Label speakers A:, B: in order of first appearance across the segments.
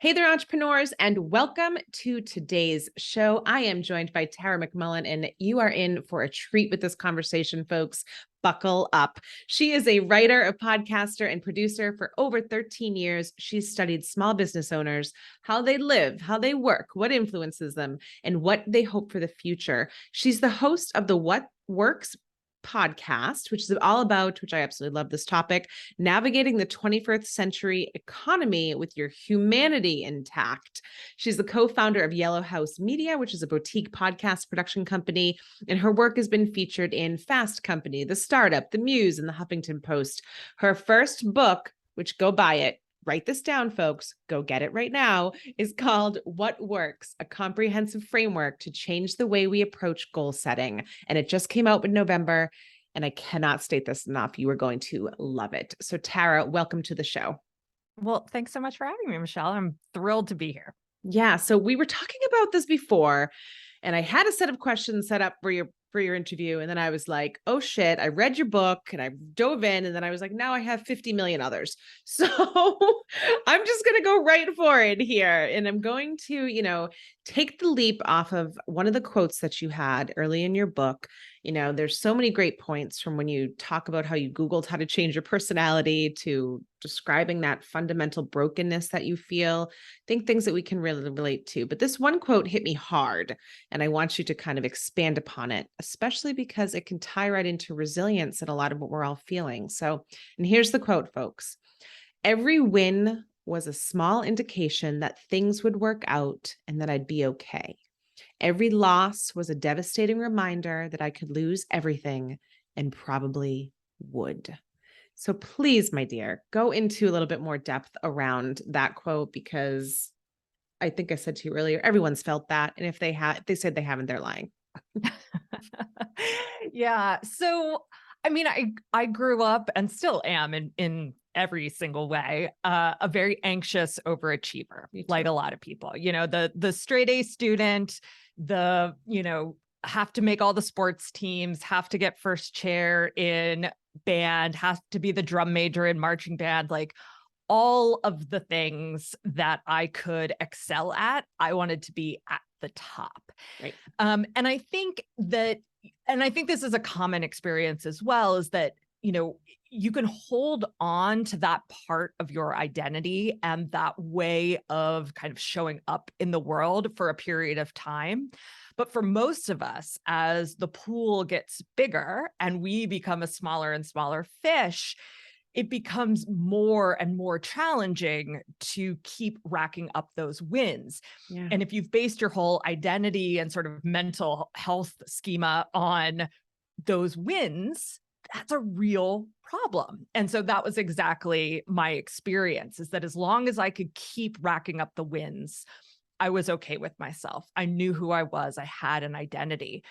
A: Hey there, entrepreneurs, and welcome to today's show. I am joined by Tara McMullin, and you are in for a treat with this conversation, folks. Buckle up. She is a writer, a podcaster, and producer for over 13 years. She's studied small business owners, how they live, how they work, what influences them, and what they hope for the future. She's the host of the What Works podcast, which is all about, which I absolutely love this topic, navigating the 21st century economy with your humanity intact. She's the co-founder of Yellow House Media, which is a boutique podcast production company, and her work has been featured in Fast Company, The Startup, The Muse, and The Huffington Post. Her first book, which go buy it, write this down, folks, go get it right now, is called What Works, a comprehensive framework to change the way we approach goal setting. And it just came out in November, and I cannot state this enough. You are going to love it. So Tara, welcome to the show.
B: Well, thanks so much for having me, Michelle. I'm thrilled to be here.
A: Yeah, so we were talking about this before, and I had a set of questions set up for your interview, and then I was like, oh shit, I read your book and I dove in, and then I was like, now I have 50 million others. So I'm just going to go right for it here, and I'm going to, take the leap off of one of the quotes that you had early in your book. There's so many great points from when you talk about how you Googled how to change your personality to describing that fundamental brokenness that you feel. I think things that we can really relate to. But this one quote hit me hard, and I want you to kind of expand upon it, especially because it can tie right into resilience and a lot of what we're all feeling. So, and here's the quote, folks. Every win was a small indication that things would work out and that I'd be okay. Every loss was a devastating reminder that I could lose everything and probably would. So please, my dear, go into a little bit more depth around that quote, because I think I said to you earlier, everyone's felt that. And if they said they haven't, they're lying.
B: Yeah. So, I mean, I grew up and still am in every single way, a very anxious overachiever, like a lot of people, the straight A student, have to make all the sports teams, have to get first chair in band, have to be the drum major in marching band, like all of the things that I could excel at, I wanted to be at the top.
A: Right.
B: And I think this is a common experience as well, is that, you can hold on to that part of your identity and that way of kind of showing up in the world for a period of time. But for most of us, as the pool gets bigger and we become a smaller and smaller fish, it becomes more and more challenging to keep racking up those wins.
A: Yeah.
B: And if you've based your whole identity and sort of mental health schema on those wins, that's a real problem. And so that was exactly my experience, is that as long as I could keep racking up the wins, I was okay with myself. I knew who I was. I had an identity.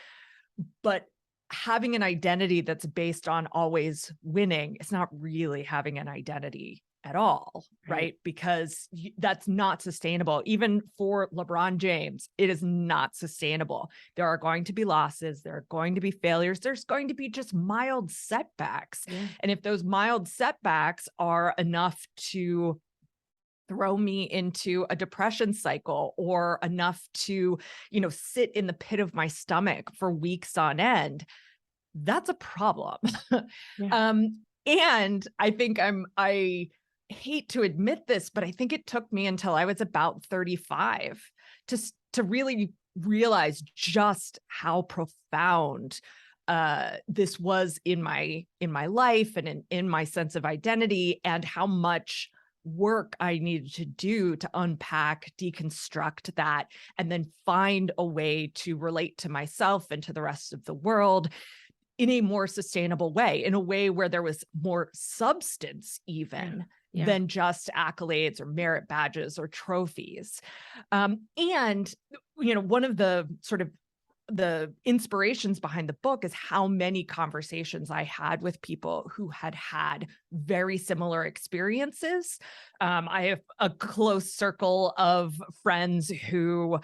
B: But having an identity that's based on always winning is not really having an identity at all, right? Because that's not sustainable. Even for LeBron James, it is not sustainable. There are going to be losses. There are going to be failures. There's going to be just mild setbacks. Yeah. And if those mild setbacks are enough to throw me into a depression cycle, or enough to, sit in the pit of my stomach for weeks on end, that's a problem. Yeah. And I think I hate to admit this, but I think it took me until I was about 35 to really realize just how profound this was in my life and in my sense of identity, and how much work I needed to do to unpack, deconstruct that, and then find a way to relate to myself and to the rest of the world in a more sustainable way, in a way where there was more substance even than just accolades or merit badges or trophies. And, one of the sort of the inspirations behind the book is how many conversations I had with people who had had very similar experiences. I have a close circle of friends who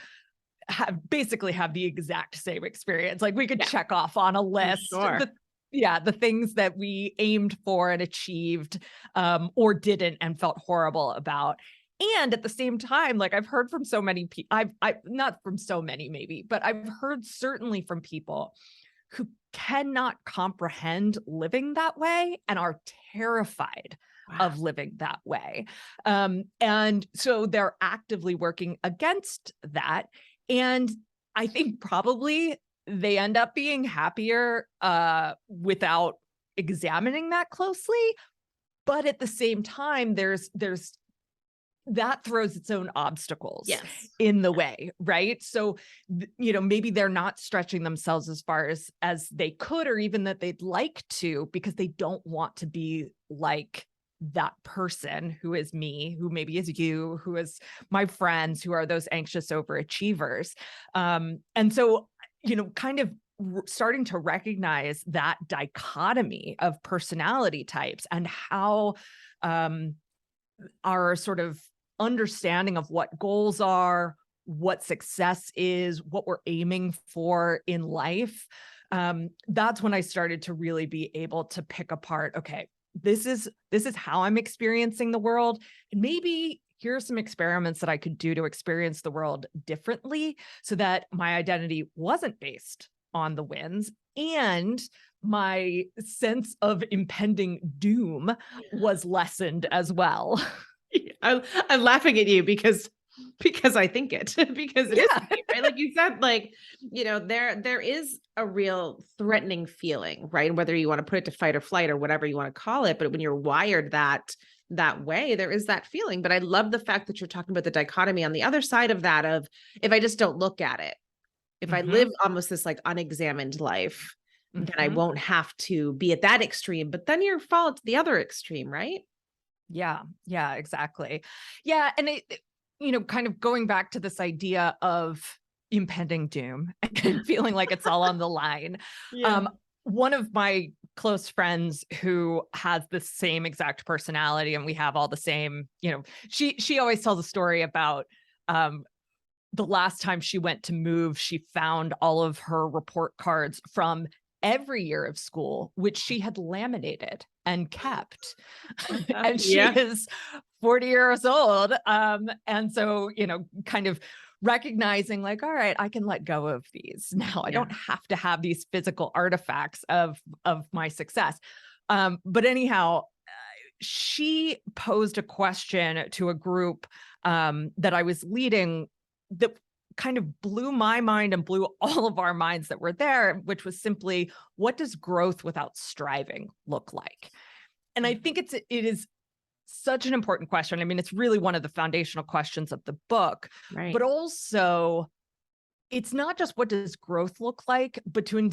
B: basically have the exact same experience. Like, we could check off on a list the things that we aimed for and achieved, or didn't and felt horrible about. And at the same time, like I've heard from so many people, I not from so many maybe, but I've heard certainly from people who cannot comprehend living that way and are terrified
A: Wow.
B: of living that way. And so they're actively working against that. And I think probably they end up being happier without examining that closely. But at the same time, there's that throws its own obstacles
A: Yes.
B: in the way, right? So, maybe they're not stretching themselves as far as they could, or even that they'd like to, because they don't want to be like that person who is me, who maybe is you, who is my friends, who are those anxious overachievers. And so, kind of starting to recognize that dichotomy of personality types and how our sort of understanding of what goals are, what success is, what we're aiming for in life. That's when I started to really be able to pick apart, okay, this is how I'm experiencing the world. And maybe here are some experiments that I could do to experience the world differently so that my identity wasn't based on the wins, and my sense of impending doom was lessened as well.
A: I'm laughing at you because I think it because it is
B: Yeah.
A: me, right? Like you said, like, there is a real threatening feeling, right? Whether you want to put it to fight or flight or whatever you want to call it, but when you're wired that way, there is that feeling. But I love the fact that you're talking about the dichotomy on the other side of that, of if I just don't look at it, if I live
B: Mhm.
A: almost this like unexamined life, then I
B: Mhm.
A: won't have to be at that extreme, but then you fall to the other extreme, right?
B: Yeah. Yeah, exactly. Yeah, and kind of going back to this idea of impending doom and feeling like it's all on the line.
A: Yeah.
B: Um, one of my close friends who has the same exact personality, and we have all the same, she always tells a story about um the last time she went to move, she found all of her report cards from every year of school, which she had laminated and kept. And she
A: Yeah.
B: is 40 years old. And so, kind of recognizing like, all right, I can let go of these now. I
A: Yeah.
B: don't have to have these physical artifacts of my success. But anyhow, she posed a question to a group that I was leading that kind of blew my mind and blew all of our minds that were there, which was simply, what does growth without striving look like? And I think it is such an important question. I mean, it's really one of the foundational questions of the book,
A: Right.
B: but also it's not just what does growth look like, but to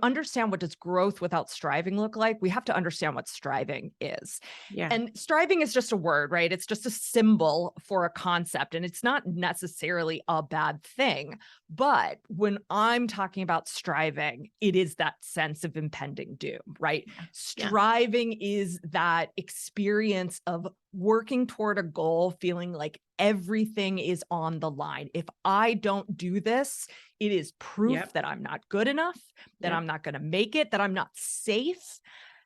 B: understand what does growth without striving look like, we have to understand what striving is.
A: Yeah.
B: And striving is just a word, right? It's just a symbol for a concept, and it's not necessarily a bad thing. But when I'm talking about striving, it is that sense of impending doom, right?
A: Yeah.
B: Striving is that experience of working toward a goal, feeling like everything is on the line. If I don't do this, it is proof
A: Yep.
B: that I'm not good enough, that
A: Yep.
B: I'm not going to make it, that I'm not safe,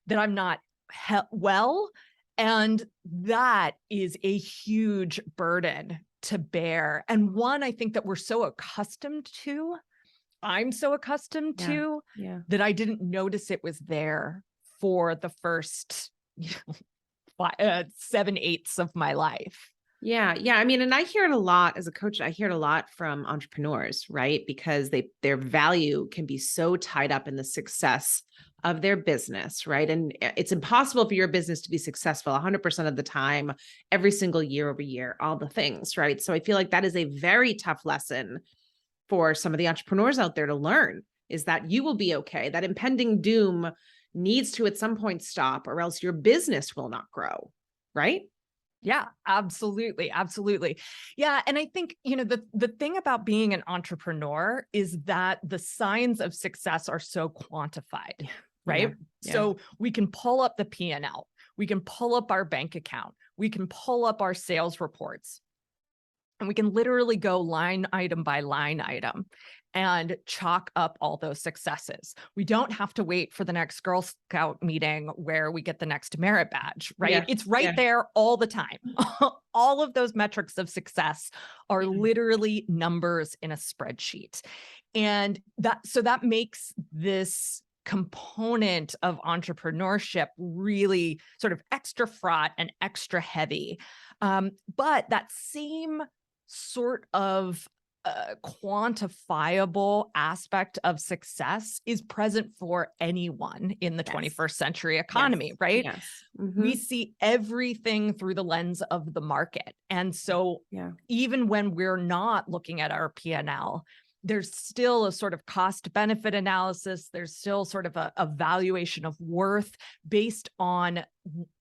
B: that I'm not well. And that is a huge burden to bear. And one I think that we're so accustomed to, I'm so accustomed
A: Yeah.
B: to,
A: Yeah.
B: that I didn't notice it was there for the first 7/8 of my life.
A: Yeah. Yeah. I mean, and I hear it a lot as a coach. I hear it a lot from entrepreneurs, right? Because their value can be so tied up in the success of their business, right? And it's impossible for your business to be successful 100% of the time, every single year over year, all the things, right? So I feel like that is a very tough lesson for some of the entrepreneurs out there to learn, is that you will be okay. That impending doom needs to at some point stop, or else your business will not grow, right?
B: Yeah, absolutely. Absolutely. Yeah. And I think, the thing about being an entrepreneur is that the signs of success are so quantified,
A: Yeah. Yeah.
B: right?
A: Yeah.
B: So we can pull up the P&L, we can pull up our bank account, we can pull up our sales reports. And we can literally go line item by line item and chalk up all those successes. We don't have to wait for the next Girl Scout meeting where we get the next merit badge, right?
A: Yeah.
B: It's right
A: Yeah.
B: there all the time. All of those metrics of success are literally numbers in a spreadsheet. And that makes this component of entrepreneurship really sort of extra fraught and extra heavy. But that same sort of quantifiable aspect of success is present for anyone in the 21st century economy, right?
A: Yes.
B: We see everything through the lens of the market. And so even when we're not looking at our P&L, there's still a sort of cost benefit analysis. There's still sort of a valuation of worth based on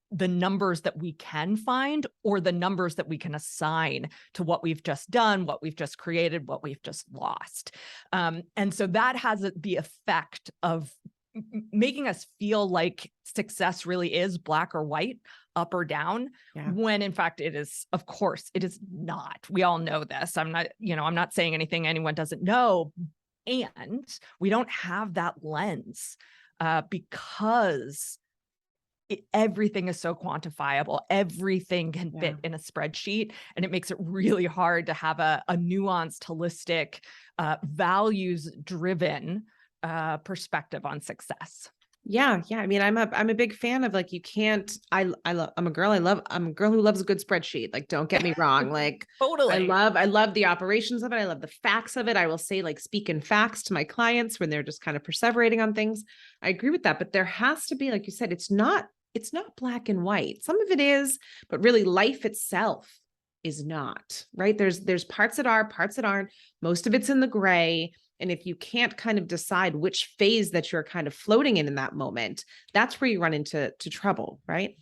B: the numbers that we can find or the numbers that we can assign to what we've just done, what we've just created, what we've just lost. And so that has the effect of making us feel like success really is black or white, up or down, when in fact it is, of course, it is not. We all know this. I'm not saying anything anyone doesn't know. And we don't have that lens because everything is so quantifiable. Everything can fit in a spreadsheet, and it makes it really hard to have a nuanced, holistic, values-driven perspective on success.
A: Yeah. I mean, I'm a big fan of like, you can't, I'm a girl who loves a good spreadsheet. Like, don't get me wrong. Like,
B: totally.
A: I love the operations of it. I love the facts of it. I will say, like, speak in facts to my clients when they're just kind of perseverating on things. I agree with that, but there has to be, like you said, it's not black and white. Some of it is, but really life itself is not, right? There's parts that are, parts that aren't. Most of it's in the gray. And if you can't kind of decide which phase that you're kind of floating in that moment, that's where you run into trouble, right?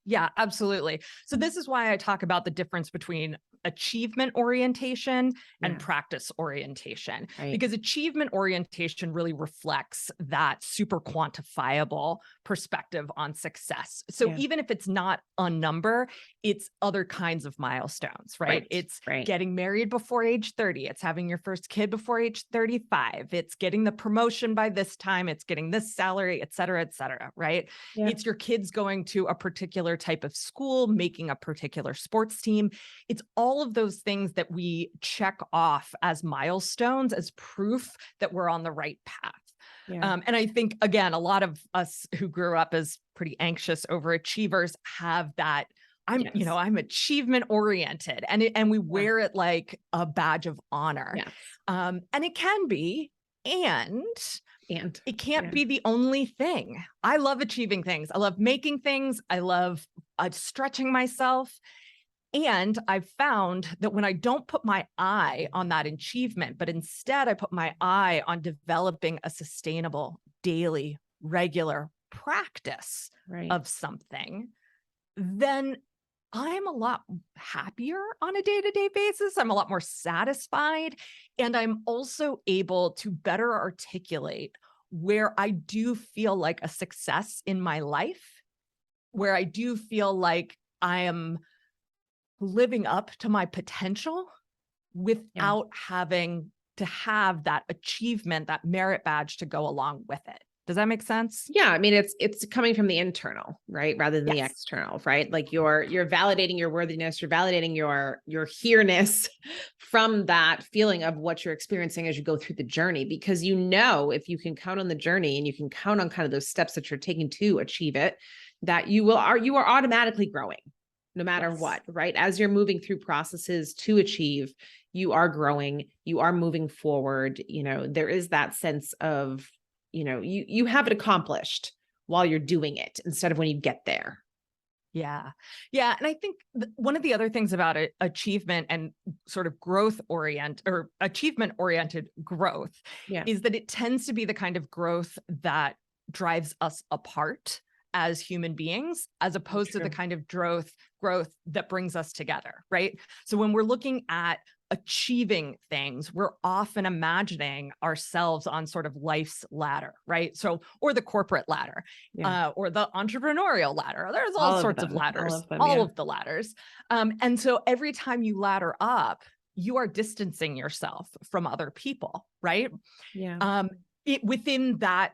B: Yeah, absolutely. So this is why I talk about the difference between achievement orientation and practice orientation, because achievement orientation really reflects that super quantifiable perspective on success. So even if it's not a number, it's other kinds of milestones, right? It's getting married before age 30. It's having your first kid before age 35. It's getting the promotion by this time. It's getting this salary, et cetera, right? It's your kids going to a particular type of school, making a particular sports team. It's all of those things that we check off as milestones, as proof that we're on the right path. And I think, again, a lot of us who grew up as pretty anxious overachievers have that. I'm achievement oriented, and we wear it like a badge of honor. And it can be, and it can't be the only thing. I love achieving things. I love making things. I love stretching myself. And I've found that when I don't put my eye on that achievement, but instead I put my eye on developing a sustainable, daily, regular practice of something, then I'm a lot happier on a day-to-day basis. I'm a lot more satisfied. And I'm also able to better articulate where I do feel like a success in my life, where I do feel like I am living up to my potential without having to have that achievement, that merit badge to go along with it. Does that make sense?
A: Yeah. I mean, it's coming from the internal, right? Rather than the external, right? Like you're validating your worthiness, you're validating your here-ness from that feeling of what you're experiencing as you go through the journey, because if you can count on the journey and you can count on kind of those steps that you're taking to achieve it, that you are automatically growing no matter what, right? As you're moving through processes to achieve, you are growing, you are moving forward. There is that sense of, you have it accomplished while you're doing it instead of when you get there.
B: Yeah. And I think one of the other things about achievement and sort of achievement oriented growth is that it tends to be the kind of growth that drives us apart as human beings, as opposed to the kind of growth that brings us together, right? So when we're looking at achieving things, we're often imagining ourselves on sort of life's ladder, right? So, or the corporate ladder, or the entrepreneurial ladder. There's all sorts of ladders, all of the ladders. And so every time you ladder up, you are distancing yourself from other people, right?
A: Yeah.
B: Within that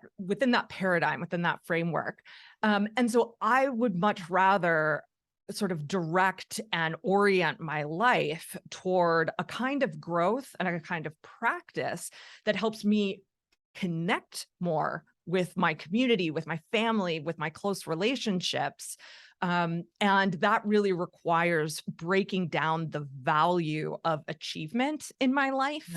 B: paradigm, within that framework. And so I would much rather sort of direct and orient my life toward a kind of growth and a kind of practice that helps me connect more with my community, with my family, with my close relationships. And that really requires breaking down the value of achievement in my life.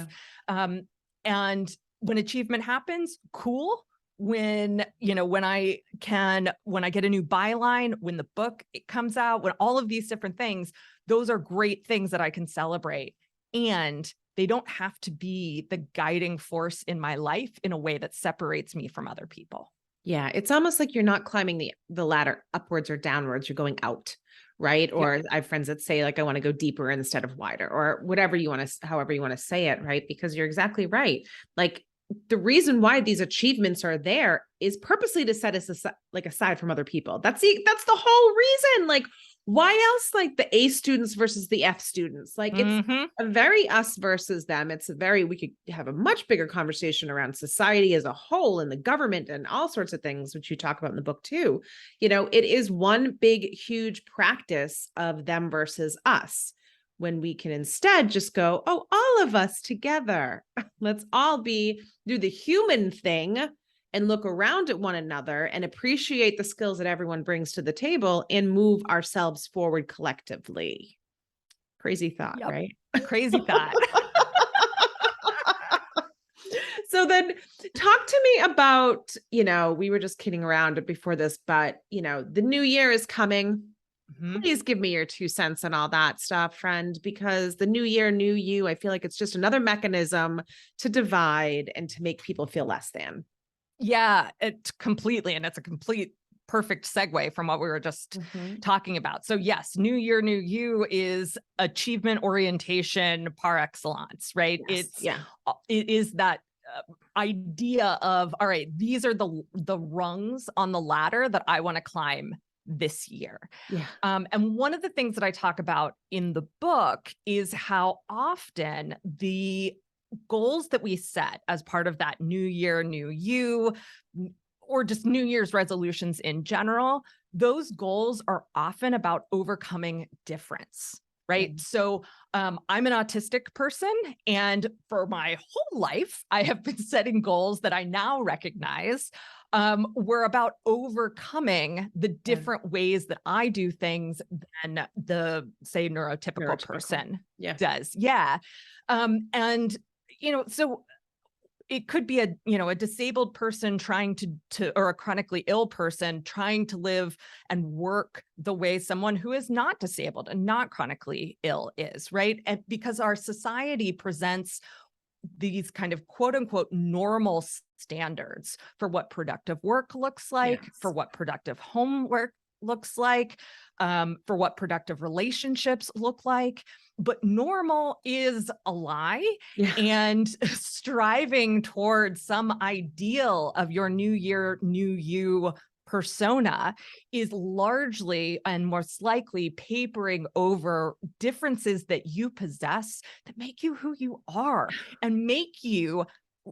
A: Yeah.
B: And when achievement happens, cool. When I get a new byline, when the book comes out, when all of these different things, those are great things that I can celebrate. And they don't have to be the guiding force in my life in a way that separates me from other people.
A: Yeah. It's almost like you're not climbing the ladder upwards or downwards. You're going out. Right.
B: Yeah.
A: Or I have friends that say like, I want to go deeper instead of wider, or whatever you want to, however you want to say it. Right. Because you're exactly right. Like, the reason why these achievements are there is purposely to set us aside from other people. That's the whole reason. Like, why else, like the A students versus the F students? Like, it's a very us versus them. We could have a much bigger conversation around society as a whole and the government and all sorts of things, which you talk about in the book too. It is one big, huge practice of them versus us, when we can instead just go, oh, all of us together. Let's all do the human thing and look around at one another and appreciate the skills that everyone brings to the table and move ourselves forward collectively. Crazy thought,
B: Yep.
A: right?
B: Crazy thought.
A: So then talk to me about, we were just kidding around before this, but, the new year is coming. Please give me your 2 cents on all that stuff, friend, because the new year, new you, I feel like it's just another mechanism to divide and to make people feel less than.
B: Yeah, it completely. And it's a complete perfect segue from what we were just talking about. So yes, new year, new you is achievement orientation par excellence, right?
A: Yes.
B: It is that idea of, all right, these are the rungs on the ladder that I want to climb this year.
A: Yeah.
B: And one of the things that I talk about in the book is how often the goals that we set as part of that new year, new you, or just New Year's resolutions in general, those goals are often about overcoming difference. Right. So I'm an autistic person, and for my whole life, I have been setting goals that I now recognize were about overcoming the different ways that I do things than the, say, neurotypical person does. Yeah. And, so it could be a disabled person trying to or a chronically ill person trying to live and work the way someone who is not disabled and not chronically ill is, right? And because our society presents these kind of quote unquote normal standards for what productive work looks like, for what productive homework looks like, for what productive relationships look like. But normal is a lie. And striving towards some ideal of your new year, new you persona is largely and most likely papering over differences that you possess that make you who you are and make you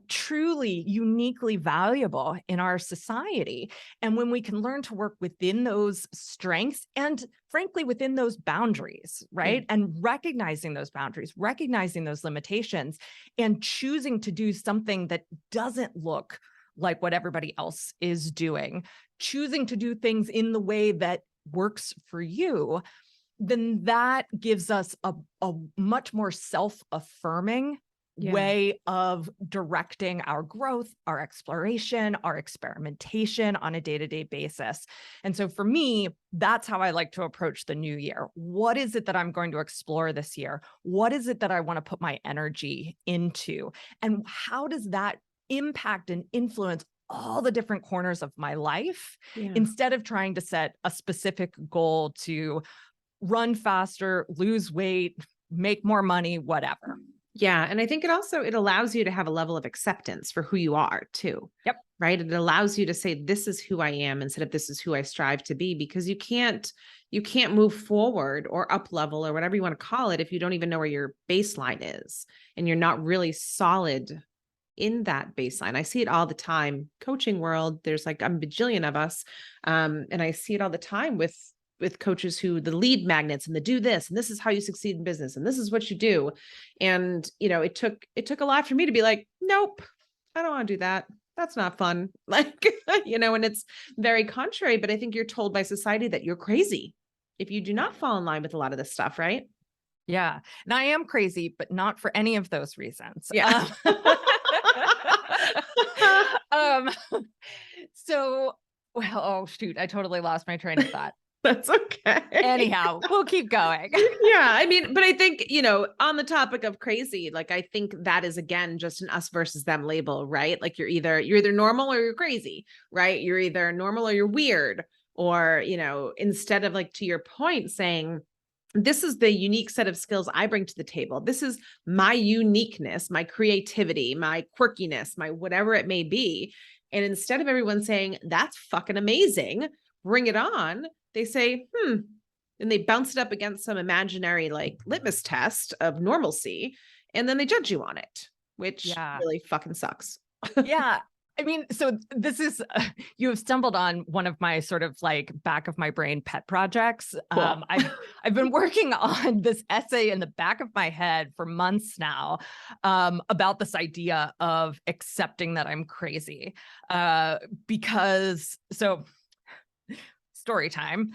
B: truly uniquely valuable in our society. And when we can learn to work within those strengths and frankly within those boundaries, right? And recognizing those boundaries, recognizing those limitations, and choosing to do something that doesn't look like what everybody else is doing, choosing to do things in the way that works for you, then that gives us a much more self-affirming way of directing our growth, our exploration, our experimentation on a day-to-day basis. And so for me, that's how I like to approach the new year. What is it that I'm going to explore this year? What is it that I want to put my energy into? And how does that impact and influence all the different corners of my life, instead of trying to set a specific goal to run faster, lose weight, make more money, whatever.
A: Yeah. And I think it allows you to have a level of acceptance for who you are too.
B: Yep.
A: Right. It allows you to say, this is who I am instead of this is who I strive to be, because you can't you can't move forward or up level or whatever you want to call it if you don't even know where your baseline is and you're not really solid in that baseline. I see it all the time. Coaching world, there's like a bajillion of us. And I see it all the time with coaches who the lead magnets and the do this, and this is how you succeed in business, and this is what you do. And, it took a lot for me to be like, nope, I don't want to do that. That's not fun. Like, and it's very contrary, but I think you're told by society that you're crazy if you do not fall in line with a lot of this stuff, right?
B: Yeah. And I am crazy, but not for any of those reasons.
A: Yeah.
B: Um, so, well, oh shoot, I totally lost my train of thought.
A: That's okay.
B: Anyhow, we'll keep going.
A: Yeah. I mean, but I think, on the topic of crazy, like, I think that is, again, just an us versus them label, right? Like you're either normal or you're crazy, right? You're either normal or you're weird, or, instead of, like, to your point, saying, this is the unique set of skills I bring to the table. This is my uniqueness, my creativity, my quirkiness, my whatever it may be. And instead of everyone saying, that's fucking amazing, bring it on, they say, and they bounce it up against some imaginary like litmus test of normalcy. And then they judge you on it, which really fucking sucks.
B: Yeah. I mean, so this is, you have stumbled on one of my sort of like back of my brain pet projects.
A: Cool.
B: I've been working on this essay in the back of my head for months now, about this idea of accepting that I'm crazy. Because story time,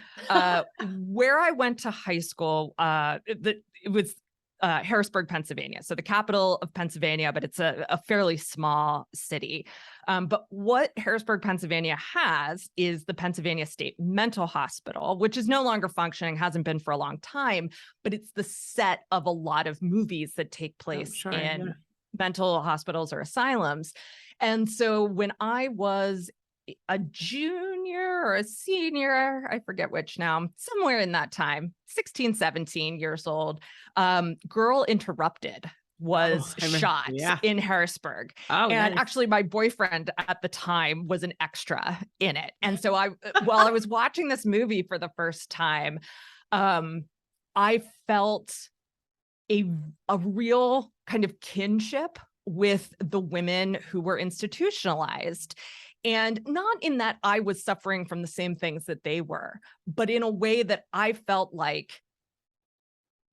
B: where I went to high school, it was Harrisburg, Pennsylvania. So the capital of Pennsylvania, but it's a fairly small city. But what Harrisburg, Pennsylvania has is the Pennsylvania State Mental Hospital, which is no longer functioning, hasn't been for a long time, but it's the set of a lot of movies that take place in mental hospitals or asylums. And so when I was a junior or a senior, I forget which now, somewhere in that time, 16, 17 years old, Girl Interrupted was shot in Harrisburg. And
A: nice.
B: Actually my boyfriend at the time was an extra in it. And so while I was watching this movie for the first time, I felt a real kind of kinship with the women who were institutionalized. And not in that I was suffering from the same things that they were, but in a way that I felt like,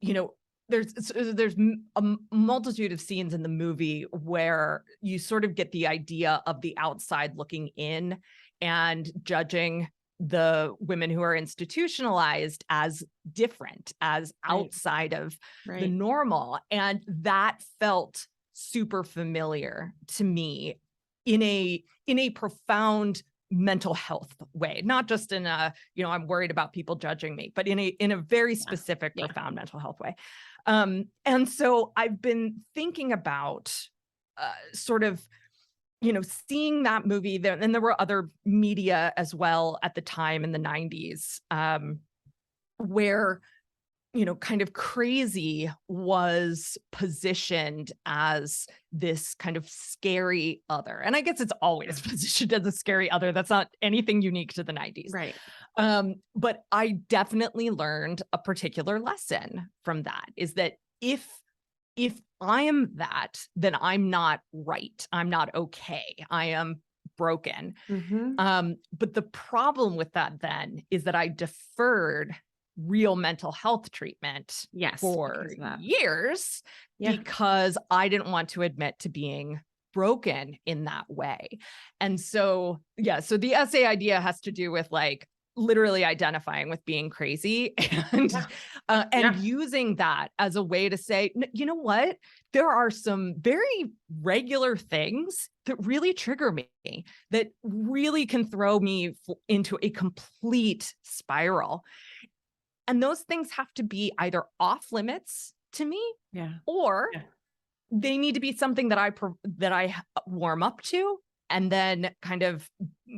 B: there's a multitude of scenes in the movie where you sort of get the idea of the outside looking in and judging the women who are institutionalized as different, as outside of the normal. And that felt super familiar to me in a profound mental health way, not just in a, I'm worried about people judging me, but in a very specific, profound mental health way. And so I've been thinking about sort of, seeing that movie there, and there were other media as well at the time in the 90s, where, kind of crazy was positioned as this kind of scary other. And I guess it's always positioned as a scary other. That's not anything unique to the 90s.
A: Right.
B: But I definitely learned a particular lesson from that, is that if I am that, then I'm not right. I'm not okay. I am broken. But the problem with that then is that I deferred real mental health treatment for years because I didn't want to admit to being broken in that way. And so, so the essay idea has to do with like literally identifying with being crazy and using that as a way to say, you know what, there are some very regular things that really trigger me, that really can throw me into a complete spiral. And those things have to be either off limits to me, or they need to be something that I warm up to and then kind of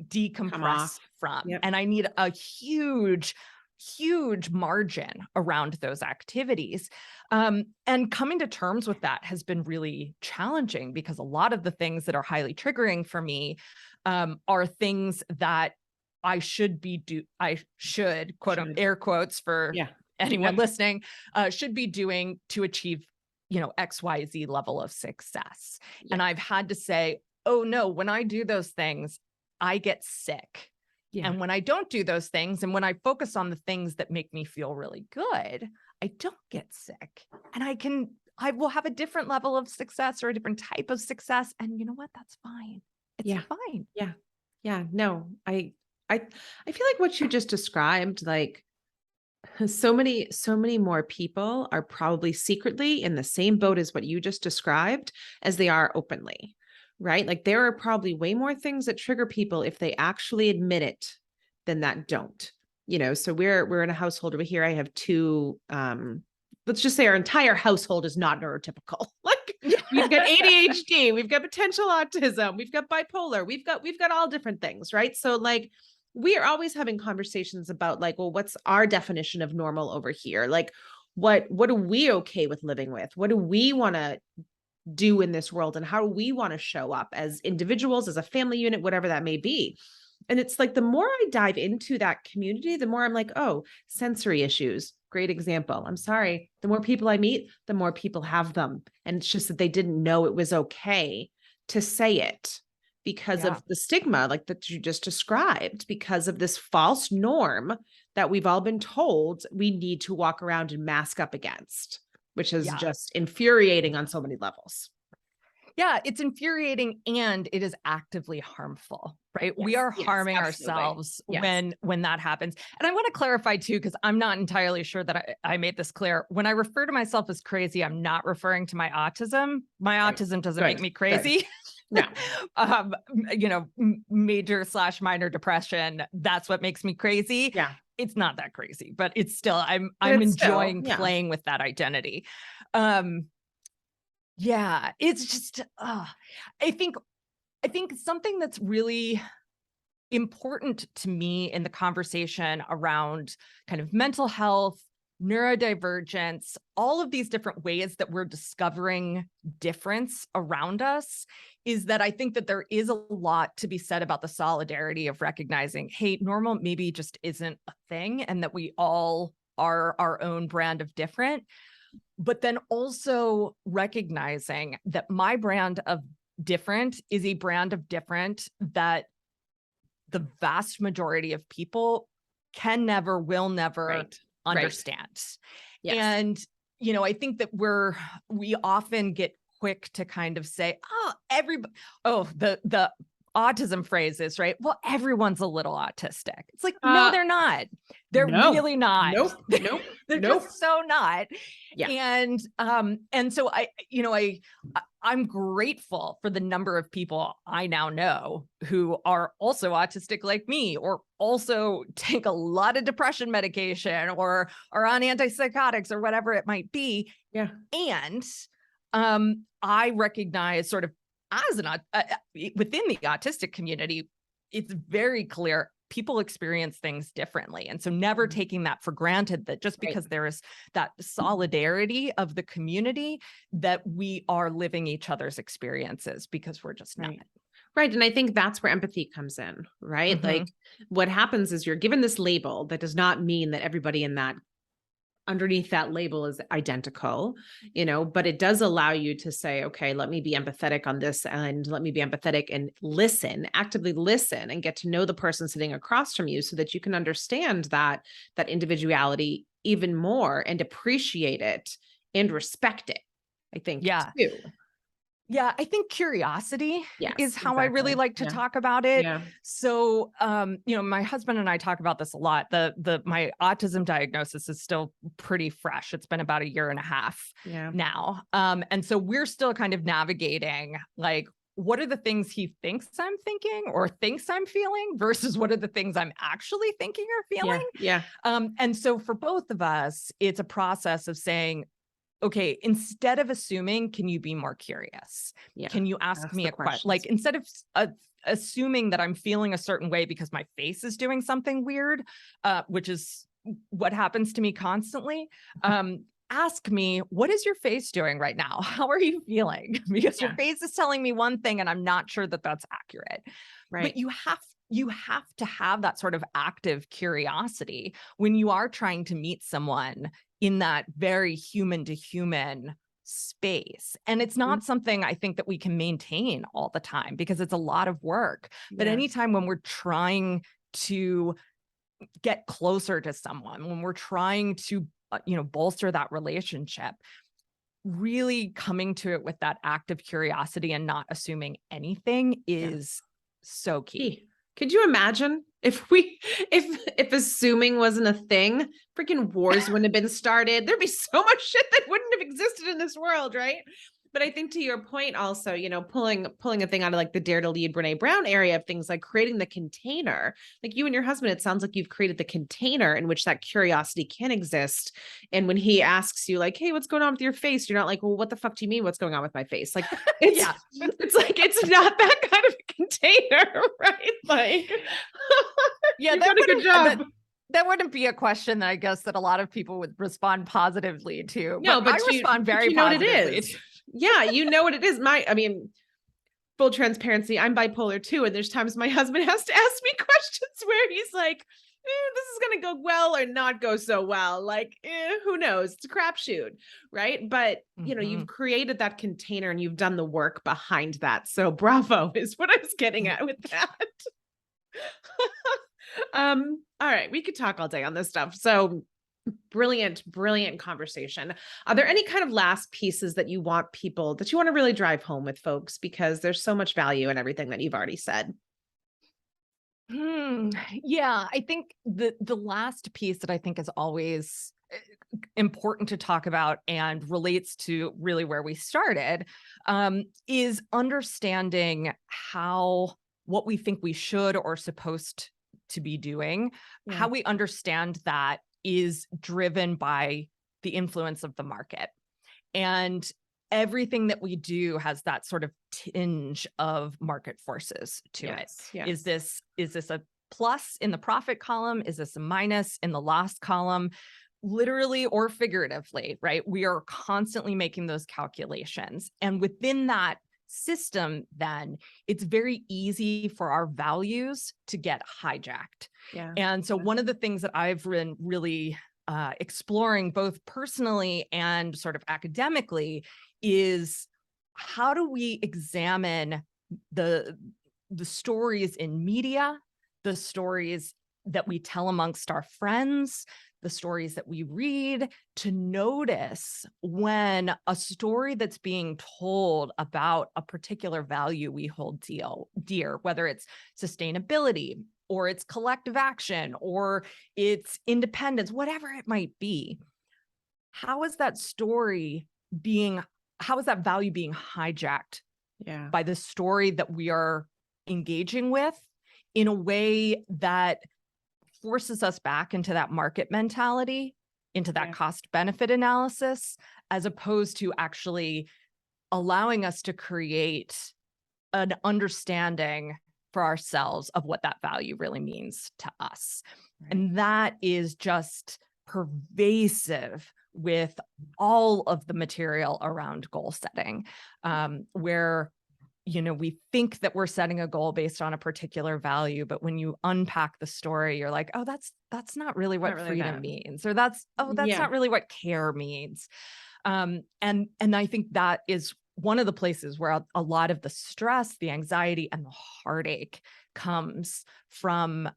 B: decompress from. And I need a huge margin around those activities. And coming to terms with that has been really challenging, because a lot of the things that are highly triggering for me are things that I should quote
A: Should.
B: air quotes for
A: Yeah.
B: anyone
A: Yep.
B: listening, should be doing to achieve, XYZ level of success.
A: Yep.
B: And I've had to say, oh no, when I do those things, I get sick.
A: Yeah.
B: And when I don't do those things, and when I focus on the things that make me feel really good, I don't get sick. And I will have a different level of success or a different type of success. And you know what? That's fine. It's fine.
A: Yeah. Yeah. No, I feel like what you just described, like so many more people are probably secretly in the same boat as what you just described as they are openly, right? Like there are probably way more things that trigger people if they actually admit it than that don't. So we're in a household over here. I have two, let's just say our entire household is not neurotypical. Like we've got ADHD, we've got potential autism, we've got bipolar, we've got all different things, right? So like we are always having conversations about like, well, what's our definition of normal over here? Like what are we okay with living with? What do we want to do in this world? And how do we want to show up as individuals, as a family unit, whatever that may be? And it's like, the more I dive into that community, the more I'm like, oh, sensory issues. Great example. I'm sorry. The more people I meet, the more people have them. And it's just that they didn't know it was okay to say it because of the stigma, like that you just described, because of this false norm that we've all been told we need to walk around and mask up against, which is just infuriating on so many levels.
B: Yeah, it's infuriating and it is actively harmful, right?
A: Yes,
B: we are
A: yes,
B: harming
A: absolutely.
B: ourselves
A: Yes.
B: when that happens. And I want to clarify too, because I'm not entirely sure that I made this clear. When I refer to myself as crazy, I'm not referring to my autism. My autism doesn't make me crazy.
A: No.
B: Major/minor depression, that's what makes me crazy.
A: Yeah.
B: It's not that crazy, but it's still, I'm
A: It's
B: enjoying
A: still,
B: playing with that identity. Yeah, it's just, I think something that's really important to me in the conversation around kind of mental health, neurodivergence, all of these different ways that we're discovering difference around us, is that I think that there is a lot to be said about the solidarity of recognizing, hey, normal maybe just isn't a thing, and that we all are our own brand of different. But then also recognizing that my brand of different is a brand of different that the vast majority of people will never understand.
A: Yes.
B: And, I think that we often get quick to kind of say, the autism phrase is, right, well, everyone's a little autistic. It's like, no, they're not. They're really not.
A: Nope.
B: They're just so not.
A: Yeah.
B: And so I'm grateful for the number of people I now know who are also autistic like me, or also take a lot of depression medication, or are on antipsychotics, or whatever it might be.
A: Yeah.
B: And I recognize sort of as within the autistic community, it's very clear people experience things differently. And so never taking that for granted, that just because there is that solidarity of the community, that we are living each other's experiences, because we're just not.
A: Right. And I think that's where empathy comes in, right?
B: Mm-hmm.
A: Like what happens is you're given this label that does not mean that everybody in that underneath that label is identical, but it does allow you to say, okay, let me be empathetic on this, and let me be empathetic and actively listen and get to know the person sitting across from you, so that you can understand that individuality even more and appreciate it and respect it, I think. Too.
B: Yeah, I think curiosity is how I really like to talk about it.
A: Yeah.
B: So, my husband and I talk about this a lot. My autism diagnosis is still pretty fresh. It's been about 1.5 years now. And so we're still kind of navigating, like, what are the things he thinks I'm thinking or thinks I'm feeling versus what are the things I'm actually thinking or feeling?
A: Yeah.
B: And so for both of us, it's a process of saying, okay, instead of assuming, can you be more curious?
A: Yeah.
B: Can you ask me a question? Like, instead of assuming that I'm feeling a certain way because my face is doing something weird, which is what happens to me constantly, ask me, what is your face doing right now? How are you feeling? Because your face is telling me one thing and I'm not sure that that's accurate. But you have you have to have that sort of active curiosity when you are trying to meet someone in that very human to human space. And it's
A: Mhm.
B: not something I think that we can maintain all the time because it's a lot of work. But
A: Yeah.
B: anytime when we're trying to get closer to someone, when we're trying to, bolster that relationship, really coming to it with that active curiosity and not assuming anything
A: Yeah.
B: is so key.
A: Could you imagine if assuming wasn't a thing, freaking wars wouldn't have been started. There'd be so much shit that wouldn't have existed in this world, right? But I think to your point also, pulling a thing out of like the Dare to Lead Brene Brown area of things like creating the container, like you and your husband, it sounds like you've created the container in which that curiosity can exist. And when he asks you like, hey, what's going on with your face? You're not like, well, what the fuck do you mean? What's going on with my face? Like it's,
B: Yeah.
A: it's like, it's not that kind of a container, right? Like
B: Yeah,
A: you've done a good job.
B: that wouldn't be a question that I guess that a lot of people would respond positively to,
A: No,
B: but I
A: but
B: respond very
A: you know what it
B: positively.
A: is. Yeah, you know what it is. Full transparency, I'm bipolar too. And there's times my husband has to ask me questions where he's like, this is going to go well or not go so well. Like, who knows? It's a crapshoot. Right. But, you've created that container and you've done the work behind that. So bravo is what I was getting at with that. All right. We could talk all day on this stuff. So brilliant, brilliant conversation. Are there any kind of last pieces that you want to really drive home with folks? Because there's so much value in everything that you've already said.
B: Yeah, I think the last piece that I think is always important to talk about and relates to really where we started, is understanding what we think we should or supposed to be doing, how we understand that is driven by the influence of the market. And everything that we do has that sort of tinge of market forces to it.
A: Yes.
B: Is this a plus in the profit column? Is this a minus in the loss column? Literally or figuratively, right? We are constantly making those calculations. And within that system, then it's very easy for our values to get hijacked.
A: Yeah.
B: And so one of the things that I've been really exploring both personally and sort of academically is how do we examine the stories in media, the stories that we tell amongst our friends, the stories that we read, to notice when a story that's being told about a particular value we hold dear, whether it's sustainability or it's collective action or it's independence, whatever it might be. How is that value being hijacked by the story that we are engaging with in a way that forces us back into that market mentality, into that cost benefit analysis, as opposed to actually allowing us to create an understanding for ourselves of what that value really means to us. Right. And that is just pervasive with all of the material around goal setting, where we think that we're setting a goal based on a particular value, but when you unpack the story, you're like, oh, that's not really what freedom means, or that's not really what care means. And I think that is one of the places where a lot of the stress, the anxiety, and the heartache comes from,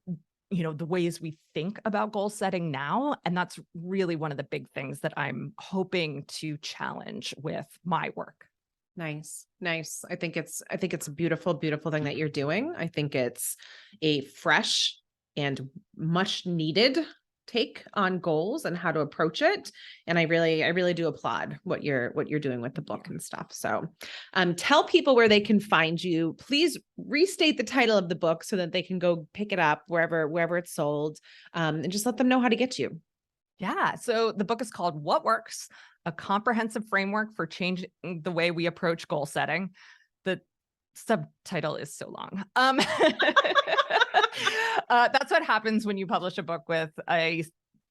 B: the ways we think about goal setting now. And that's really one of the big things that I'm hoping to challenge with my work.
A: Nice. I think it's a beautiful, beautiful thing that you're doing. I think it's a fresh and much needed take on goals and how to approach it. And I really do applaud what you're doing with the book and stuff. So, tell people where they can find you. Please restate the title of the book so that they can go pick it up wherever it's sold, and just let them know how to get to you.
B: Yeah. So the book is called What Works? A Comprehensive Framework for Changing the Way We Approach Goal Setting. The subtitle is so long. That's what happens when you publish a book with a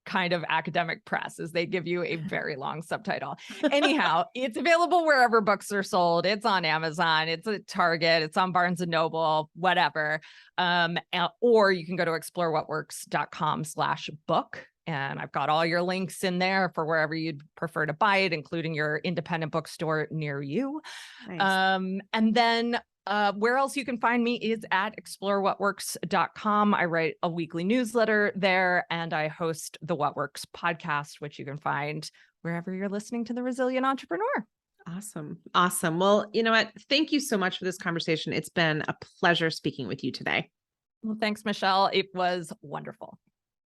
B: kind of academic press is they give you a very long subtitle. Anyhow, it's available wherever books are sold. It's on Amazon, it's at Target, it's on Barnes and Noble, whatever. Or you can go to explorewhatworks.com/book. And I've got all your links in there for wherever you'd prefer to buy it, including your independent bookstore near you.
A: Nice.
B: And then where else you can find me is at explorewhatworks.com. I write a weekly newsletter there, and I host the What Works podcast, which you can find wherever you're listening to The Resilient Entrepreneur.
A: Awesome. Awesome. Well, you know what? Thank you so much for this conversation. It's been a pleasure speaking with you today.
B: Well, thanks, Michelle. It was wonderful.